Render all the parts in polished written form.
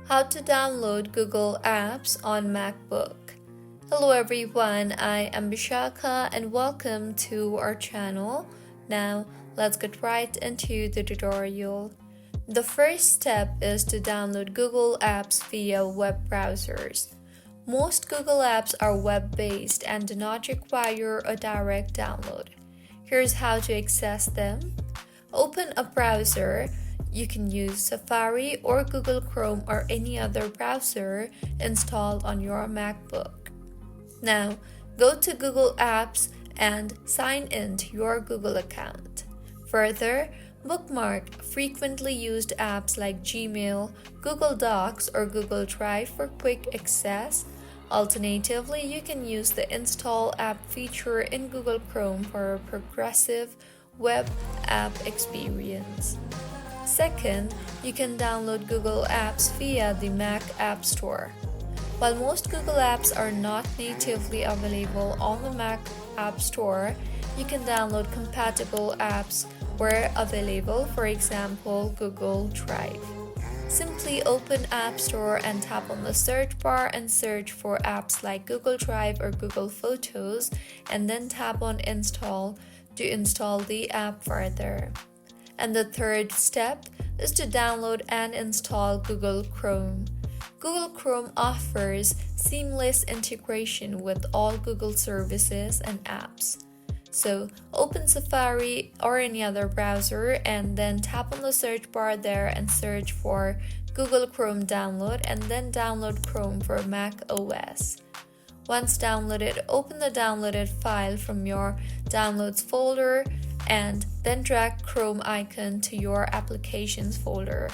How to download Google Apps on Macbook. Hello everyone, I am Bishaka and welcome to our channel. Now let's get right into the tutorial. The first step is to download Google Apps via web browsers. Most Google Apps are web-based and do not require a direct download. Here's how to access them. Open a browser. You can use Safari or Google Chrome or any other browser installed on your MacBook. Now, go to Google Apps and sign in to your Google account. Further, bookmark frequently used apps like Gmail, Google Docs, or Google Drive for quick access. Alternatively, you can use the Install App feature in Google Chrome for a progressive web app experience. Second, you can download Google Apps via the Mac App Store. While most Google Apps are not natively available on the Mac App Store, you can download compatible apps where available, for example, Google Drive. Simply open App Store and tap on the search bar and search for apps like Google Drive or Google Photos, and then tap on Install to install the app further. And the third step is to download and install Google Chrome. Google Chrome offers seamless integration with all Google services and apps. So open Safari or any other browser and then tap on the search bar there and search for Google Chrome download and then download Chrome for Mac OS. Once downloaded, open the downloaded file from your Downloads folder and then drag Chrome icon to your Applications folder.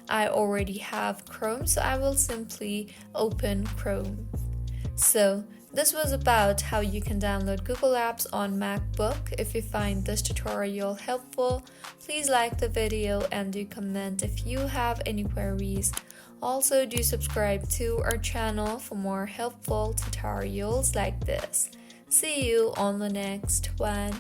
I already have Chrome, so I will simply open Chrome. So this was about how you can download Google Apps on MacBook. If you find this tutorial helpful, please like the video and do comment if you have any queries. Also, do subscribe to our channel for more helpful tutorials like this. See you on the next one.